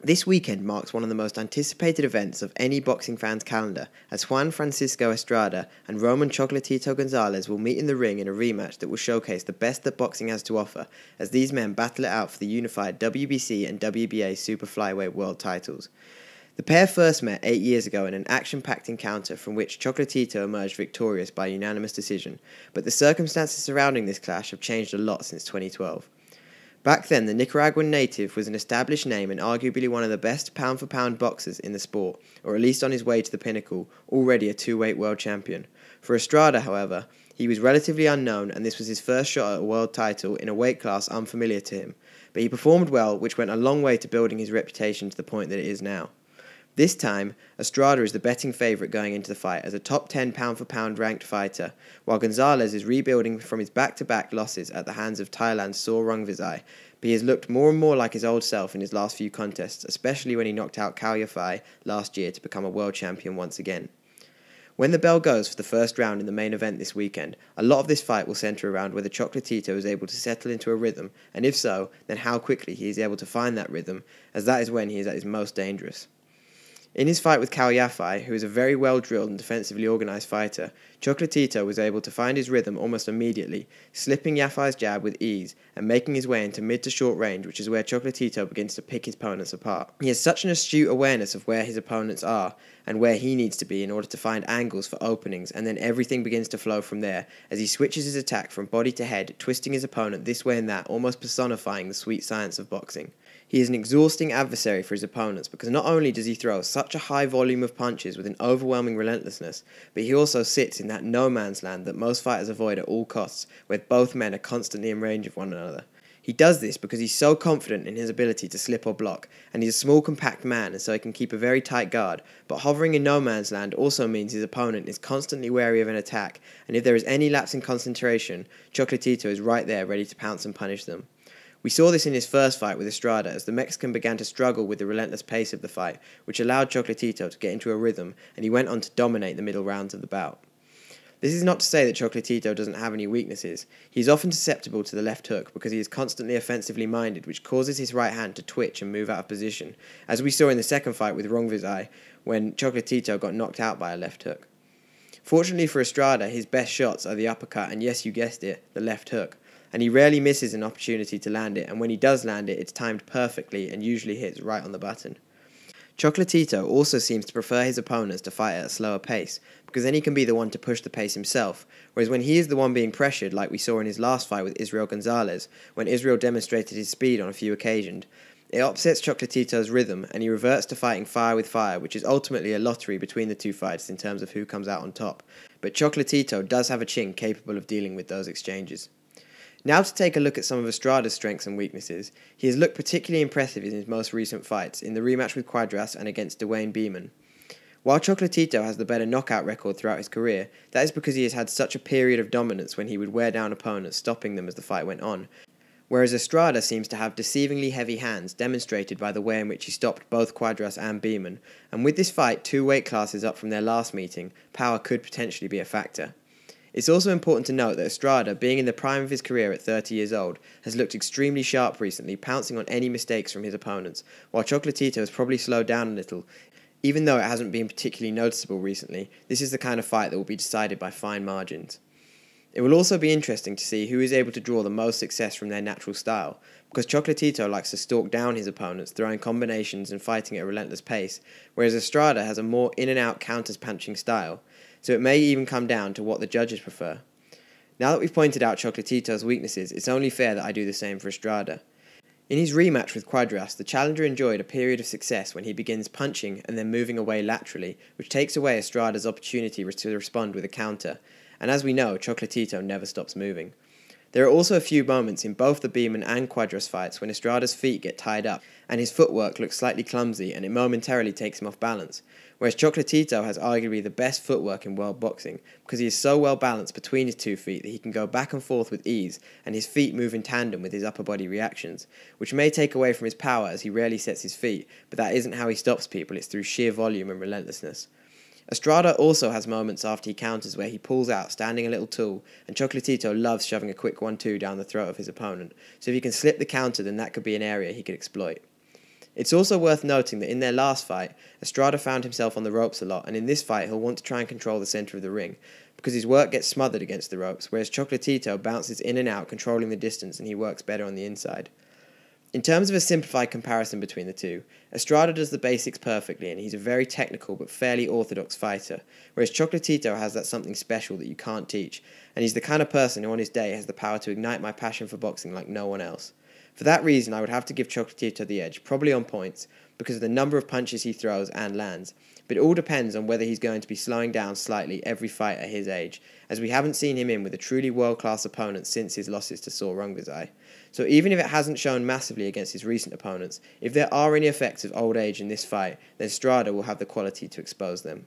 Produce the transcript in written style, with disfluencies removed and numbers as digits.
This weekend marks one of the most anticipated events of any boxing fan's calendar, as Juan Francisco Estrada and Roman Chocolatito Gonzalez will meet in the ring in a rematch that will showcase the best that boxing has to offer, as these men battle it out for the unified WBC and WBA super flyweight world titles. The pair first met 8 years ago in an action-packed encounter from which Chocolatito emerged victorious by unanimous decision, but the circumstances surrounding this clash have changed a lot since 2012. Back then, the Nicaraguan native was an established name and arguably one of the best pound-for-pound boxers in the sport, or at least on his way to the pinnacle, already a two-weight world champion. For Estrada, however, he was relatively unknown, and this was his first shot at a world title in a weight class unfamiliar to him. But he performed well, which went a long way to building his reputation to the point that it is now. This time, Estrada is the betting favourite going into the fight as a top 10 pound-for-pound ranked fighter, while Gonzalez is rebuilding from his back-to-back losses at the hands of Thailand's Saw Rungvisai, but he has looked more and more like his old self in his last few contests, especially when he knocked out Cao Yafai last year to become a world champion once again. When the bell goes for the first round in the main event this weekend, a lot of this fight will centre around whether Chocolatito is able to settle into a rhythm, and if so, then how quickly he is able to find that rhythm, as that is when he is at his most dangerous. In his fight with Cao Yafai, who is a very well-drilled and defensively organised fighter, Chocolatito was able to find his rhythm almost immediately, slipping Yafai's jab with ease and making his way into mid to short range, which is where Chocolatito begins to pick his opponents apart. He has such an astute awareness of where his opponents are and where he needs to be in order to find angles for openings, and then everything begins to flow from there as he switches his attack from body to head, twisting his opponent this way and that, almost personifying the sweet science of boxing. He is an exhausting adversary for his opponents because not only does he throw such a high volume of punches with an overwhelming relentlessness, but he also sits in that no man's land that most fighters avoid at all costs, where both men are constantly in range of one another. He does this because he's so confident in his ability to slip or block, and he's a small compact man and so he can keep a very tight guard, but hovering in no man's land also means his opponent is constantly wary of an attack, and if there is any lapse in concentration, Chocolatito is right there ready to pounce and punish them. We saw this in his first fight with Estrada as the Mexican began to struggle with the relentless pace of the fight, which allowed Chocolatito to get into a rhythm, and he went on to dominate the middle rounds of the bout. This is not to say that Chocolatito doesn't have any weaknesses. He is often susceptible to the left hook because he is constantly offensively minded, which causes his right hand to twitch and move out of position, as we saw in the second fight with Rungvisai when Chocolatito got knocked out by a left hook. Fortunately for Estrada, his best shots are the uppercut and, yes, you guessed it, the left hook, and he rarely misses an opportunity to land it, and when he does land it, it's timed perfectly and usually hits right on the button. Chocolatito also seems to prefer his opponents to fight at a slower pace, because then he can be the one to push the pace himself, whereas when he is the one being pressured, like we saw in his last fight with Israel Gonzalez, when Israel demonstrated his speed on a few occasions, it upsets Chocolatito's rhythm, and he reverts to fighting fire with fire, which is ultimately a lottery between the two fighters in terms of who comes out on top, but Chocolatito does have a chin capable of dealing with those exchanges. Now to take a look at some of Estrada's strengths and weaknesses. He has looked particularly impressive in his most recent fights, in the rematch with Cuadras and against Dwayne Beeman. While Chocolatito has the better knockout record throughout his career, that is because he has had such a period of dominance when he would wear down opponents, stopping them as the fight went on, whereas Estrada seems to have deceivingly heavy hands, demonstrated by the way in which he stopped both Cuadras and Beeman, and with this fight 2 weight classes up from their last meeting, power could potentially be a factor. It's also important to note that Estrada, being in the prime of his career at 30 years old, has looked extremely sharp recently, pouncing on any mistakes from his opponents, while Chocolatito has probably slowed down a little. Even though it hasn't been particularly noticeable recently, this is the kind of fight that will be decided by fine margins. It will also be interesting to see who is able to draw the most success from their natural style, because Chocolatito likes to stalk down his opponents, throwing combinations and fighting at a relentless pace, whereas Estrada has a more in-and-out counter-punching style, so it may even come down to what the judges prefer. Now that we've pointed out Chocolatito's weaknesses, it's only fair that I do the same for Estrada. In his rematch with Cuadras, the challenger enjoyed a period of success when he begins punching and then moving away laterally, which takes away Estrada's opportunity to respond with a counter, and as we know, Chocolatito never stops moving. There are also a few moments in both the Beeman and Cuadras fights when Estrada's feet get tied up, and his footwork looks slightly clumsy and it momentarily takes him off balance, whereas Chocolatito has arguably the best footwork in world boxing, because he is so well balanced between his 2 feet that he can go back and forth with ease, and his feet move in tandem with his upper body reactions, which may take away from his power as he rarely sets his feet, but that isn't how he stops people, it's through sheer volume and relentlessness. Estrada also has moments after he counters where he pulls out, standing a little tall, and Chocolatito loves shoving a quick 1-2 down the throat of his opponent, so if he can slip the counter then that could be an area he could exploit. It's also worth noting that in their last fight, Estrada found himself on the ropes a lot, and in this fight he'll want to try and control the centre of the ring, because his work gets smothered against the ropes, whereas Chocolatito bounces in and out, controlling the distance, and he works better on the inside. In terms of a simplified comparison between the two, Estrada does the basics perfectly and he's a very technical but fairly orthodox fighter, whereas Chocolatito has that something special that you can't teach, and he's the kind of person who on his day has the power to ignite my passion for boxing like no one else. For that reason, I would have to give Chocolatito the edge, probably on points, because of the number of punches he throws and lands, but it all depends on whether he's going to be slowing down slightly every fight at his age, as we haven't seen him in with a truly world-class opponent since his losses to Saul Rungvisai. So even if it hasn't shown massively against his recent opponents, if there are any effects of old age in this fight, then Estrada will have the quality to expose them.